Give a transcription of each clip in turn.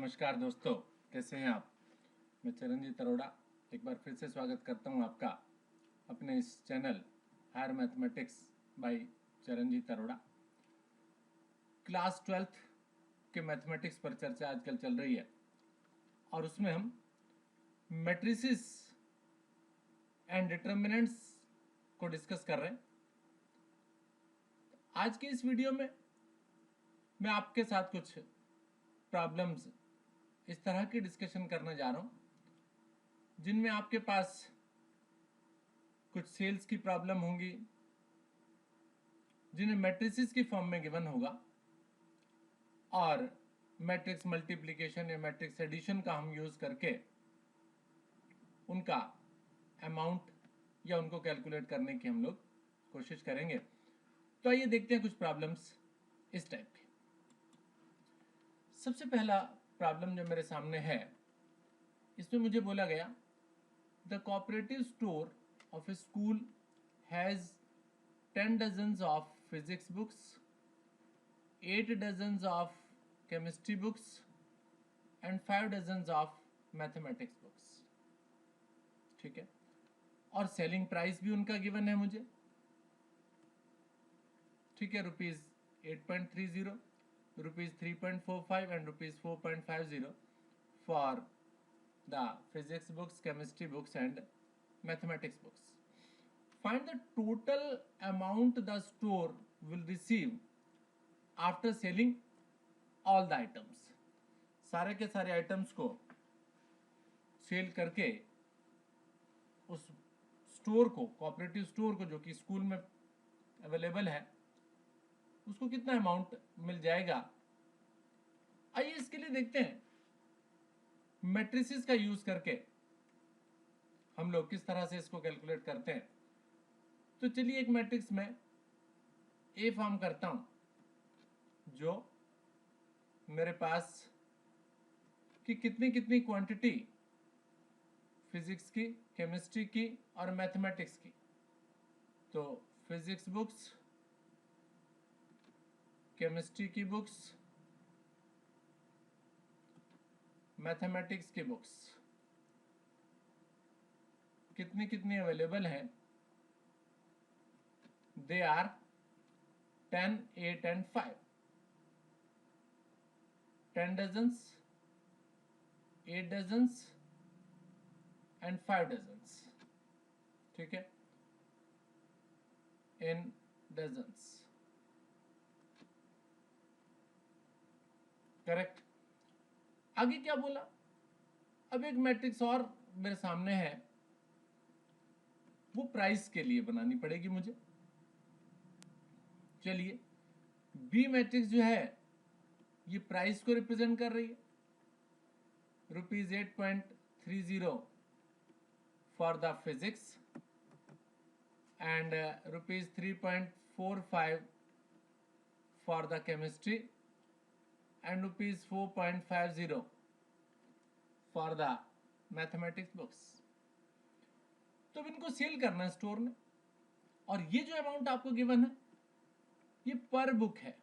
नमस्कार दोस्तों, कैसे हैं आप। मैं चरणजीत अरोड़ा एक बार फिर से स्वागत करता हूं आपका अपने इस channel higher mathematics by Charanjit Arora. Class 12th के मैथमेटिक्स पर चर्चा आजकल चल रही है और उसमें हम मैट्रिसेस एंड डिटर्मिनेंट्स को डिस्कस कर रहे हैं। आज के इस वीडियो में मैं आपके साथ कुछ प्रॉब्लम्स इस तरह की डिस्कशन करने जा रहा हूं जिनमें आपके पास कुछ सेल्स की प्रॉब्लम होंगी, जिन्हें मैट्रिसेस की फॉर्म में गिवन होगा और मैट्रिक्स मल्टीप्लिकेशन या मैट्रिक्स एडिशन का हम यूज करके उनका अमाउंट या उनको कैलकुलेट करने की हम लोग कोशिश करेंगे। तो आइए देखते हैं कुछ प्रॉब्लम्स इस टाइप के। सबसे पहला प्रॉब्लम जो मेरे सामने है, इसमें मुझे बोला गया the cooperative store of A school has 10 dozens of physics books, 8 dozens of chemistry books and 5 dozens of mathematics books। ठीक है, और सेलिंग प्राइस भी उनका गिवन है मुझे। ठीक है, ₹8.30, ₹3.45 and ₹4.50 for the physics books, chemistry books and mathematics books। Find the total amount the store will receive after selling all the items। सारे के सारे आइटम्स को सेल करके उस स्टोर को, कोऑपरेटिव स्टोर को जो कि स्कूल में अवेलेबल है, उसको कितना अमाउंट मिल जाएगा। आइए इसके लिए देखते हैं मैट्रिसेस का यूज करके हम लोग किस तरह से इसको कैलकुलेट करते हैं। तो चलिए एक मैट्रिक्स में ए फॉर्म करता हूं जो मेरे पास कि कितनी कितनी क्वांटिटी फिजिक्स की, केमिस्ट्री की और मैथमेटिक्स की। तो फिजिक्स बुक्स, केमिस्ट्री की बुक्स, मैथमेटिक्स की बुक्स कितनी कितनी अवेलेबल हैं। They are 10, 8 and 5। 10 dozens, 8 dozens and 5 dozens। ठीक है, इन dozens। करेक्ट। आगे क्या बोला, अब एक मैट्रिक्स और मेरे सामने है, वो प्राइस के लिए बनानी पड़ेगी मुझे। चलिए, बी मैट्रिक्स जो है ये प्राइस को रिप्रेजेंट कर रही है। ₹8.30 for the physics and ₹3.45 for the chemistry and ₹4.50 for the mathematics books। तो अब इनको सेल करना है स्टोर में, और ये जो अमाउंट आपको गिवन है ये पर बुक है,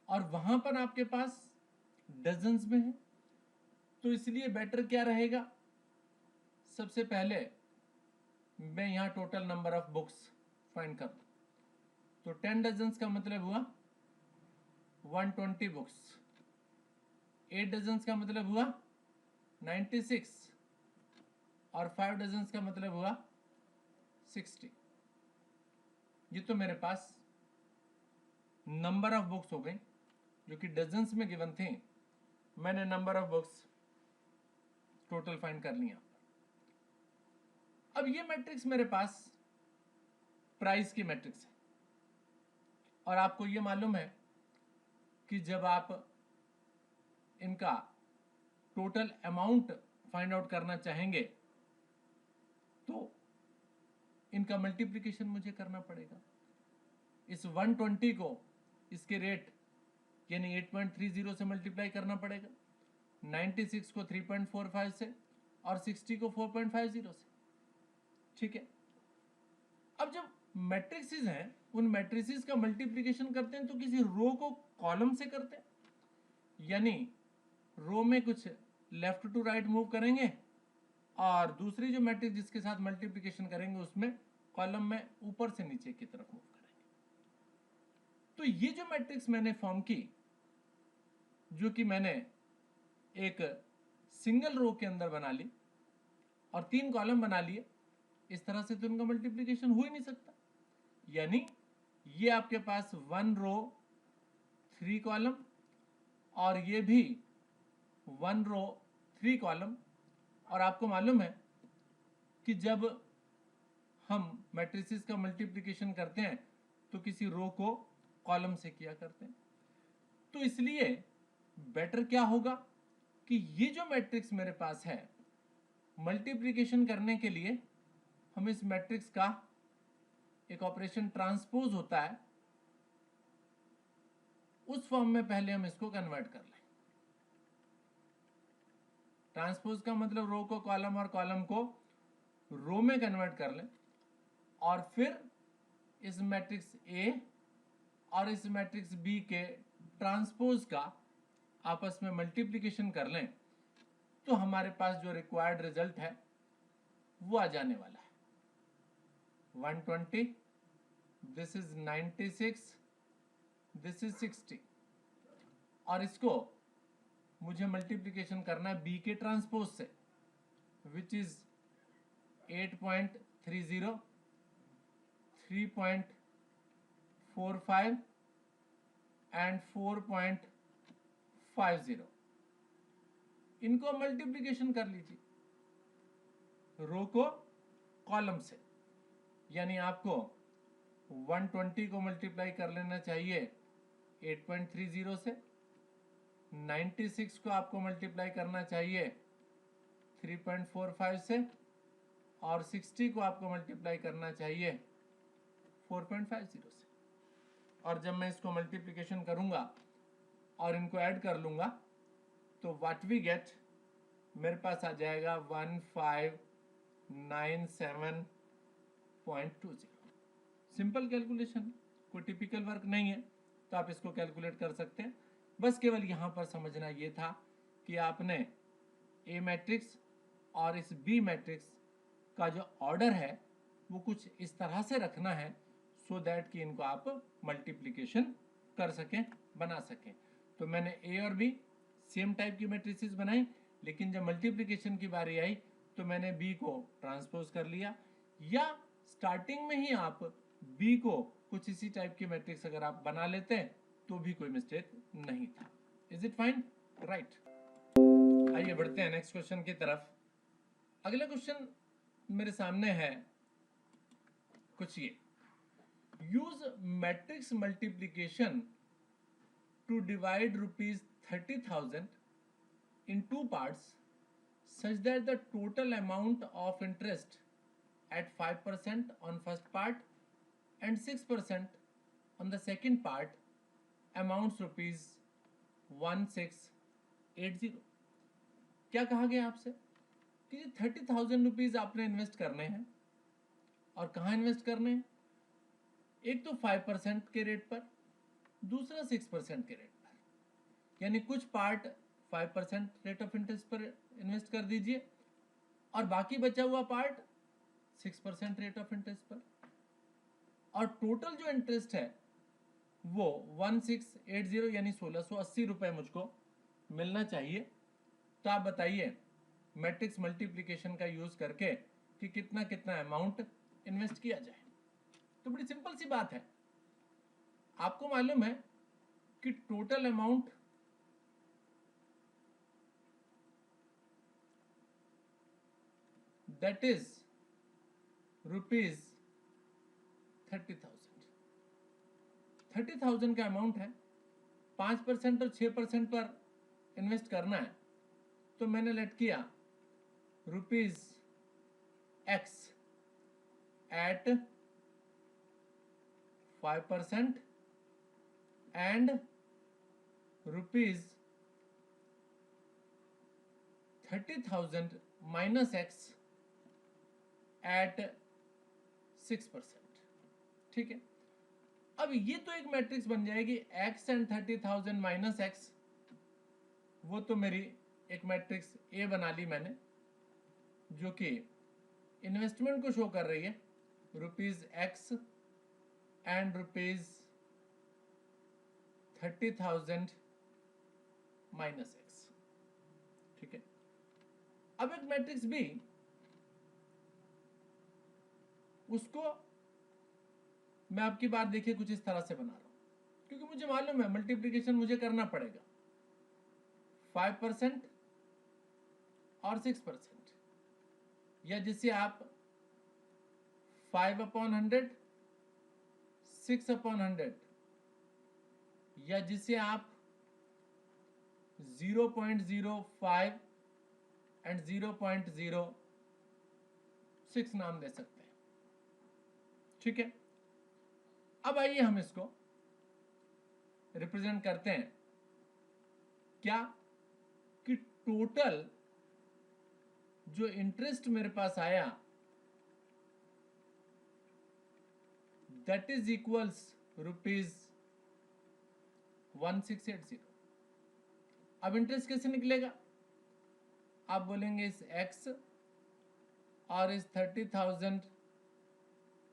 और वहां पर आपके पास डजन्स में है। तो इसलिए बेटर क्या रहेगा, सबसे पहले मैं यहां total number of books find कर दूं। तो 10 डजन्स का मतलब हुआ 120 बुक्स, 8 डजन्स का मतलब हुआ 96 और 5 डजन्स का मतलब हुआ 60। ये तो मेरे पास नंबर ऑफ बुक्स हो गई जो कि डजन्स में गिवन थे। मैंने number of books total find कर लिया। अब ये मैट्रिक्स मेरे पास प्राइस की मैट्रिक्स है, और आपको ये मालूम है कि जब आप इनका टोटल अमाउंट फाइंड आउट करना चाहेंगे तो इनका मल्टीप्लिकेशन मुझे करना पड़ेगा। इस 120 को इसके रेट यानी 8.30 से मल्टीप्लाई करना पड़ेगा, 96 को 3.45 से और 60 को 4.50 से। ठीक है, अब जब मैट्रिसेस हैं, उन मैट्रिसेस का मल्टीप्लिकेशन करते हैं तो किसी रो को कॉलम से करते हैं, यानी रो में कुछ लेफ्ट टू राइट मूव करेंगे और दूसरी जो मैट्रिक्स जिसके साथ मल्टीप्लिकेशन करेंगे उसमें कॉलम में ऊपर से नीचे की तरफ मूव करेंगे। तो ये जो मैट्रिक्स मैंने फॉर्म की, जो कि मैंने एक सिंगल रो के अंदर बना ली और 3 कॉलम बना लिए, इस तरह से तो इनका मल्टीप्लिकेशन हो ही नहीं सकता। यानी ये आपके पास 1 रो 3 कॉलम और ये भी 1 रो 3 कॉलम। और आपको मालूम है कि जब हम मैट्रिसेस का मल्टीप्लिकेशन करते हैं तो किसी रो को कॉलम से किया करते हैं। तो इसलिए बेटर क्या होगा कि ये जो मैट्रिक्स मेरे पास है, मल्टीप्लिकेशन करने के लिए हम इस मैट्रिक्स का एक ऑपरेशन ट्रांसपोज होता है, उस फॉर्म में पहले हम इसको कन्वर्ट कर लें। ट्रांसपोज का मतलब रो को कॉलम और कॉलम को रो में कन्वर्ट कर लें और फिर इस मैट्रिक्स ए और इस मैट्रिक्स बी के ट्रांसपोज का आपस में मल्टीप्लिकेशन कर लें तो हमारे पास जो रिक्वायर्ड रिजल्ट है वो आ जाने वाला है 120, दिस इज 96, दिस इज 60 और इसको मुझे मल्टीप्लिकेशन करना है बी के ट्रांसपोज से, विच इज 8.30, 3.45 एंड 4.50। इनको मल्टीप्लिकेशन कर लीजिए रो को कॉलम से, यानी आपको 120 को मल्टीप्लाई कर लेना चाहिए 8.30 से, 96 को आपको मल्टीप्लाई करना चाहिए 3.45 से और 60 को आपको मल्टीप्लाई करना चाहिए 4.50 से। और जब मैं इसको मल्टीप्लिकेशन करूंगा और इनको ऐड कर लूंगा तो व्हाट वी गेट, मेरे पास आ जाएगा 1597.20। सिंपल कैलकुलेशन, कोई टिपिकल वर्क नहीं है, तो आप इसको कैलकुलेट कर सकते हैं। बस केवल यहाँ पर समझना ये था कि आपने ए मैट्रिक्स और इस बी मैट्रिक्स का जो ऑर्डर है वो कुछ इस तरह से रखना है सो दैट कि इनको आप मल्टीप्लिकेशन कर सकें, बना सकें। तो मैंने ए और बी सेम टाइप की मैट्रिसेस बनाई, लेकिन जब मल्टीप्लिकेशन की बारी आई तो मैंने बी को ट्रांसपोज कर लिया, या स्टार्टिंग में ही आप बी को कुछ इसी टाइप की मैट्रिक्स अगर आप बना लेते हैं तो भी कोई मिस्टेक नहीं था। Is it fine? राइट। आइए बढ़ते हैं नेक्स्ट क्वेश्चन की तरफ। अगला क्वेश्चन मेरे सामने है कुछ ये, use matrix multiplication to divide ₹30,000 in 2 parts such that the total amount of interest at 5% on first part and 6% on the second part amounts ₹1680। क्या कहा गया आपसे कि 30,000 रुपीज आपने इन्वेस्ट करने हैं, और कहाँ इन्वेस्ट करने हैं? एक तो 5% के रेट पर, दूसरा 6% के रेट पर, यानी कुछ पार्ट 5% रेट ऑफ इंटरेस्ट पर इन्वेस्ट कर दीजिए और बाकी बचा हुआ पार्ट 6% रेट ऑफ इंटरेस्ट पर, और टोटल जो इंटरेस्ट है वो 1680 यानी 1680 रुपए मुझको मिलना चाहिए। तो आप बताइए मैट्रिक्स मल्टीप्लिकेशन का यूज करके कि कितना कितना अमाउंट इन्वेस्ट किया जाए। तो बड़ी सिंपल सी बात है, आपको मालूम है कि टोटल अमाउंट दैट इज ₹30,000। 30,000 का अमाउंट है, 5% और 6% पर इन्वेस्ट करना है, तो मैंने लेट किया ₹X at 5% and ₹30,000 minus X at 6%। ठीक है, अब ये तो एक मैट्रिक्स बन जाएगी x एंड 30,000 माइनस एक्स, वो तो मेरी एक मैट्रिक्स ए बना ली मैंने, जो कि इन्वेस्टमेंट को शो कर रही है, rupees x and rupees 30,000 minus x. ठीक है, अब एक मैट्रिक्स बी, उसको मैं आपकी बात देखिए कुछ इस तरह से बना रहा हूं, क्योंकि मुझे मालूम है मल्टीप्लिकेशन मुझे करना पड़ेगा 5% और 6%, या जिसे आप 5/100, 6/100, या जिसे आप 0.05 एंड 0.06 नाम दे सकते हैं। ठीक है, अब आइए हम इसको रिप्रेजेंट करते हैं क्या, कि टोटल जो इंटरेस्ट मेरे पास आया दैट इज इक्वल्स ₹1680। अब इंटरेस्ट कैसे निकलेगा, आप बोलेंगे इस x और इस 30,000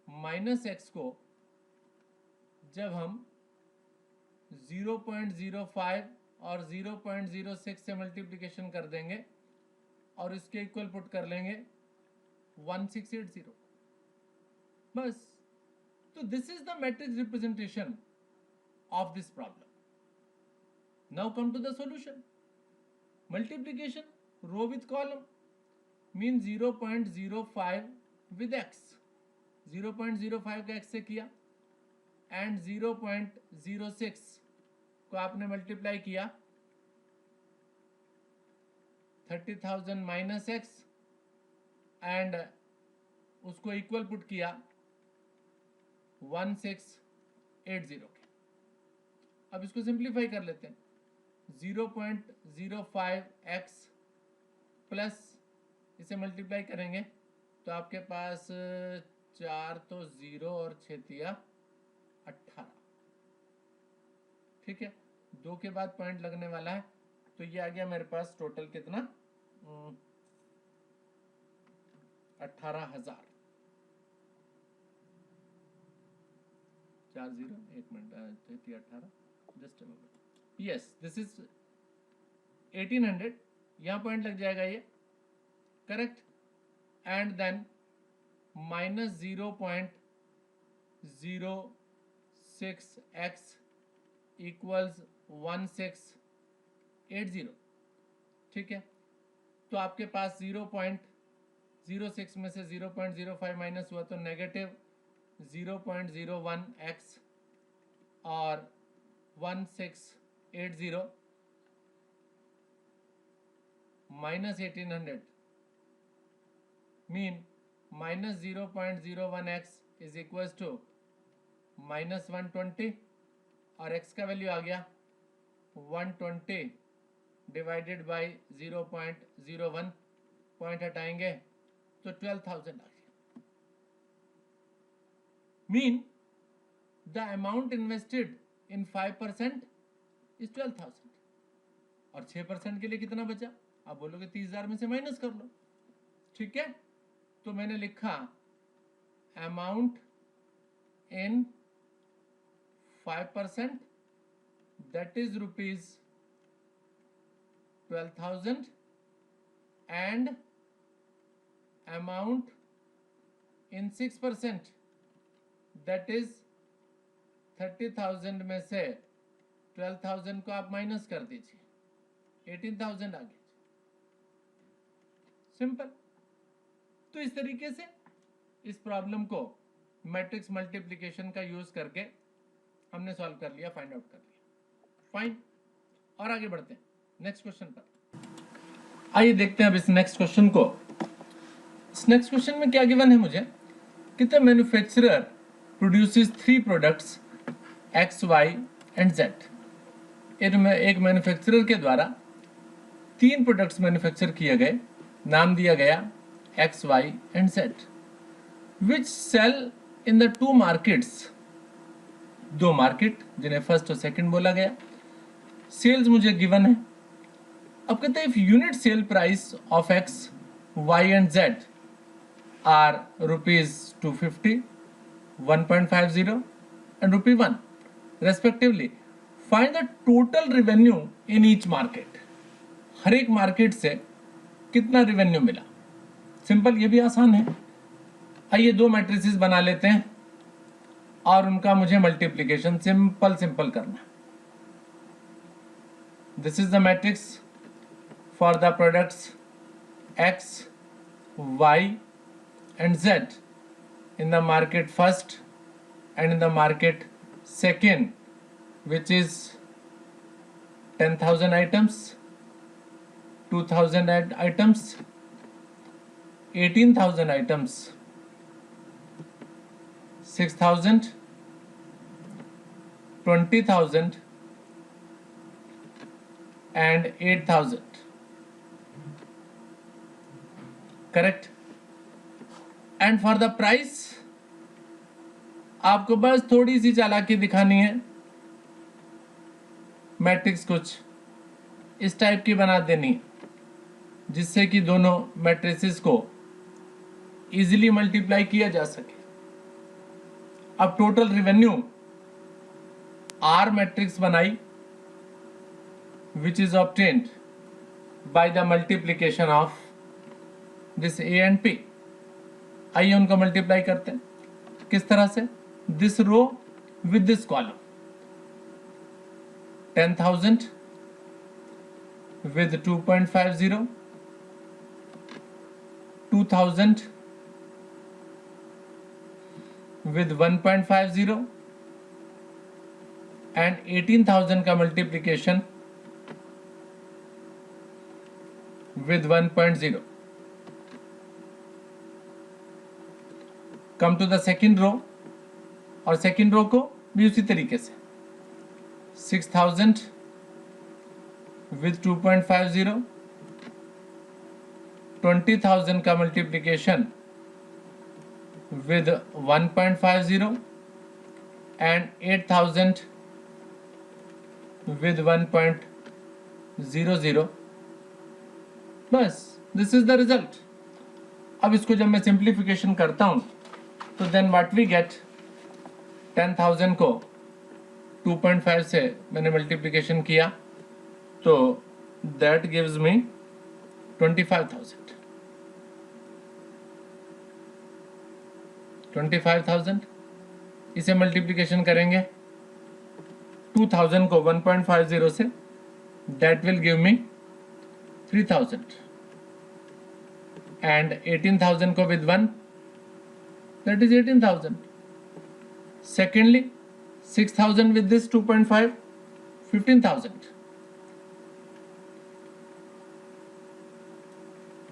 माइनस एक्स को जब हम 0.05 और 0.06 से मल्टीप्लिकेशन कर देंगे और इसके इक्वल पुट कर लेंगे 1680, बस। तो this is the matrix representation of this problem. Now come to the solution. Multiplication row with column mean 0.05 with x, 0.05 का x से किया एंड 0.06 को आपने मल्टीप्लाई किया 30,000 माइनस एक्स एंड उसको इक्वल पुट किया 1680 के। अब इसको सिंप्लीफाई कर लेते हैं, 0.05x प्लस इसे मल्टीप्लाई करेंगे तो आपके पास 4 तो 0 और 6 18। ठीक है, 2 के बाद पॉइंट लगने वाला है, तो ये आ गया मेरे पास टोटल कितना 18,000। 4 0 1 minute 18 just a moment, yes this is 1800, यहाँ पॉइंट लग जाएगा ये, correct. And then minus 0.06x equals 1680। ठीक है, तो आपके पास 0.06 में से 0.05 माइनस हुआ तो नेगेटिव 0.01x और 1680 minus 1800 mean minus 0.01x is equals to minus 120 और x का वैल्यू आ गया 120 डिवाइडेड बाई 0.01, पॉइंट हटाएंगे तो 12,000 आ गया। Mean the amount invested in 5% is 12,000 और 6% के लिए कितना बचा, आप बोलोगे 30,000 में से माइनस कर लो। ठीक है, तो मैंने लिखा amount in 5% that is ₹12,000 and amount in 6% that is 30,000 में से 12,000 को आप माइनस कर दीजिए, 18,000 आ गया। सिंपल। तो इस तरीके से इस प्रॉब्लम को मैट्रिक्स मल्टीप्लिकेशन का यूज करके हमने सॉल्व कर लिया, फाइंड आउट कर लिया। फाइन, और आगे बढ़ते हैं नेक्स्ट क्वेश्चन पर। आइए देखते हैं अब इस नेक्स्ट क्वेश्चन को। इस नेक्स्ट क्वेश्चन में क्या गिवन है मुझे, कि the manufacturer produces 3 products X Y and Z. एक मैन्युफैक्चरर के द्वारा 3 प्रोडक्ट्स मैन्युफैक्चर किए गए, नाम दिया गया X Y and Z, which sell in the two markets, दो मार्केट जिन्हें फर्स्ट और सेकंड बोला गया, सेल्स मुझे गिवन है। अब कहते हैं if unit sale price of X, Y and Z are ₹250, 1.50 and ₹1 respectively, find the total revenue in each market। हर एक मार्केट से कितना रिवेन्यू मिला। सिंपल, ये भी आसान है। आइए दो मैट्रिसेस बना लेते हैं और उनका मुझे मल्टीप्लिकेशन सिंपल करना। This is the matrix for the products x, y and z in the market first and in the market second, which is 10,000 items, 2,000 items, 18,000 items, 6,000, 20,000 and 8,000। Correct. And for the price आपको बस थोड़ी सी चालाकी दिखानी है, matrix कुछ इस type की बना देनी है जिससे कि दोनों मैट्रिसेस को इजीली मल्टीप्लाई किया जा सके। अब टोटल रिवेन्यू आर मैट्रिक्स बनाई which is obtained by the multiplication of this A and P. आइए उनको मल्टीप्लाई करते हैं। किस तरह से? This row with this column, 10,000 with 2.50, 2,000 with 1.50 and 18,000 का multiplication with 1.0। Come to the second row, और सेकेंड रो को भी उसी तरीके से 6,000 with 2.50, 20,000 का मल्टीप्लिकेशन with 1.50 and 8,000 with 1.00। बस दिस इज द रिजल्ट। अब इसको जब मैं सिंप्लीफिकेशन करता हूं तो देन व्हाट वी गेट, 10,000 को 2.5 से मैंने मल्टीप्लिकेशन किया तो दैट गिव्स मी 25,000। 25,000 इसे मल्टीप्लिकेशन करेंगे 2,000 को 1.50 से, that will give me 3,000 and 18,000 को with 1, that is 18,000। Secondly, 6,000 with this 2.5, 15,000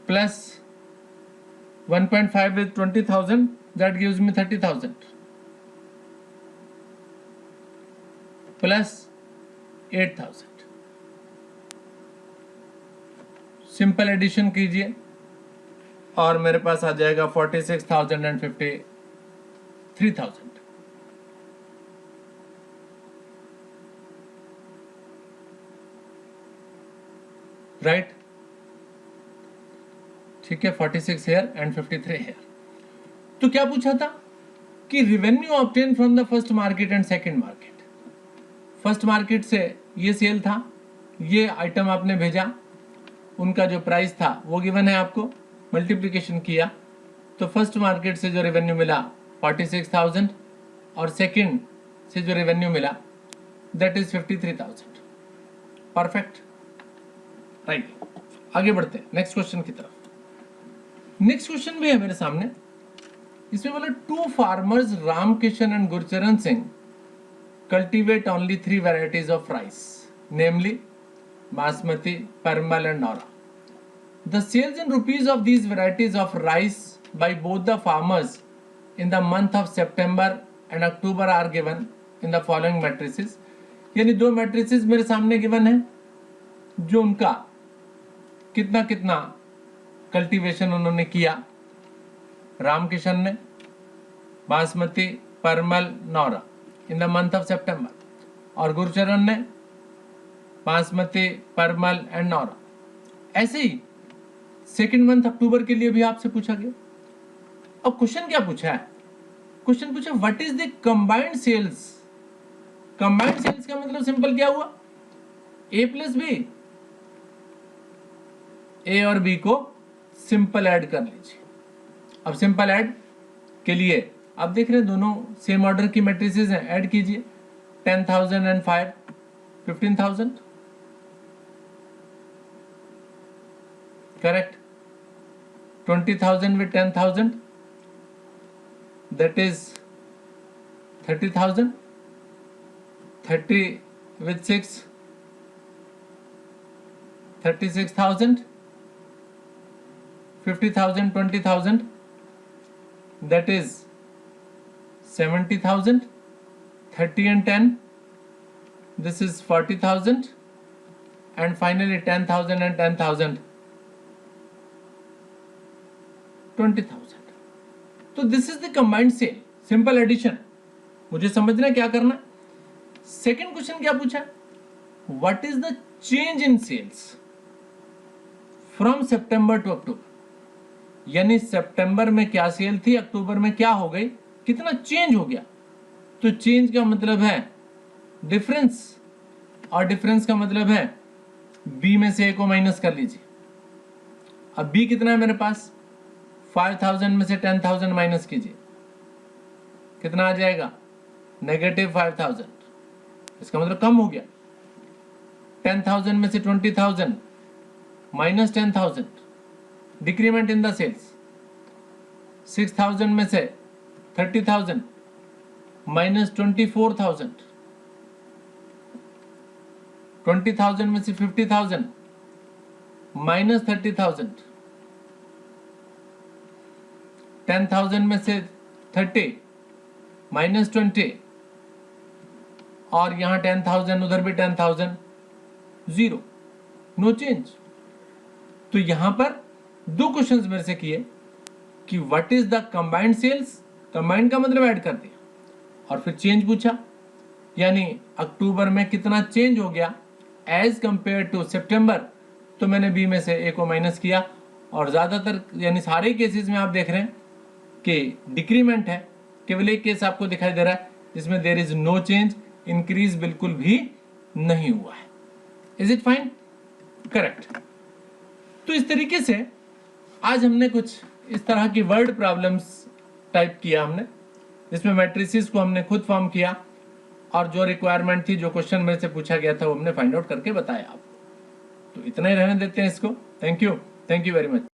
plus 1.5 with 20,000, that gives me 30,000 plus 8,000। Simple addition कीजिए और मेरे पास आ जाएगा 46,000 and 53,000। राइट, ठीक है, 46 हेयर एंड 53 हेयर। तो क्या पूछा था कि revenue obtain from the first market and second market. First market से ये सेल था, ये आइटम आपने भेजा, उनका जो प्राइस था वो गिवन है आपको, मल्टीप्लिकेशन किया तो फर्स्ट मार्केट से जो रेवेन्यू मिला 46,000 और सेकंड से जो रेवेन्यू मिला दैट इज 53,000। Perfect, right. आगे बढ़ते हैं नेक्स्ट क्वेश्चन की तरफ। नेक्स्ट क्वेश्चन भी है मेरे सामने। इसमें बोला two farmers Ramkishan and Gurcharan Singh cultivate only 3 varieties of rice, namely Basmati, Parimal and Nora. The sales in rupees of these varieties of rice by both the farmers in the month of September and October are given in the following matrices। यानी दो matrices मेरे सामने given है जो उनका कितना कितना cultivation उन्होंने किया। रामकिशन ने बासमती, परमल, नौरा in the month of September, और गुरुचरण ने बासमती, परमल एंड नौरा। ऐसे ही सेकेंड मंथ अक्टूबर के लिए भी आपसे पूछा गया। अब क्वेश्चन क्या पूछा है? क्वेश्चन पूछा what is the combined sales. Combined sales का मतलब सिंपल क्या हुआ, ए प्लस बी, ए और बी को सिंपल ऐड कर लीजिए। अब सिंपल ऐड के लिए आप देख रहे हैं दोनों सेम ऑर्डर की मैट्रिसेस हैं, ऐड कीजिए। 10,000 and 5 15,000 correct. 20,000 with 10,000 that is 30,000, 30 with 6 36,000, 50,000 20,000 that is 70,000, 30 and 10 this is 40,000, and finally 10,000 and 10,000 20,000। तो this is the combined sale, simple addition. मुझे समझना क्या करना है। सेकेंड क्वेश्चन क्या पूछा, what is the change in sales from September to October, यानी सितंबर में क्या सेल थी, अक्टूबर में क्या हो गई, कितना चेंज हो गया। तो चेंज का मतलब है डिफरेंस, और डिफरेंस का मतलब है बी में से ए को माइनस कर लीजिए। अब बी कितना है मेरे पास, 5,000 में से 10,000 माइनस कीजिए, कितना आ जाएगा, -5,000। इसका मतलब कम हो गया। 10,000 में से 20,000 minus 10,000, decrement in the sales. 6,000 में से 30,000 माइनस 24,000, 20,000 में से 50,000 माइनस 30,000, 10,000 में से 30 माइनस 20, और यहां 10,000 उधर भी 10,000, 0, नो चेंज। तो यहां पर दो क्वेश्चंस मेरे से किए कि what is the combined sales, combined का मतलब ऐड कर दिया, और फिर चेंज पूछा, यानी अक्टूबर में कितना चेंज हो गया एज कंपेयर टू सितंबर। तो मैंने बी में से ए को माइनस किया, और ज्यादातर यानी सारे केसेस में आप देख रहे हैं कि डिक्रीमेंट है। केवल एक केस आपको दिखाई दे रहा है जिसमें there is no change, increase बिल्कुल भी नहीं हुआ है। Is it fine, correct. तो इस तरीके से आज हमने कुछ इस तरह की वर्ड प्रॉब्लम्स टाइप किया हमने, जिसमें मैट्रिसेस को हमने खुद फॉर्म किया, और जो रिक्वायरमेंट थी, जो क्वेश्चन मेरे से पूछा गया था, वो हमने फाइंड आउट करके बताया आपको। तो इतना ही रहने देते हैं इसको। Thank you very much.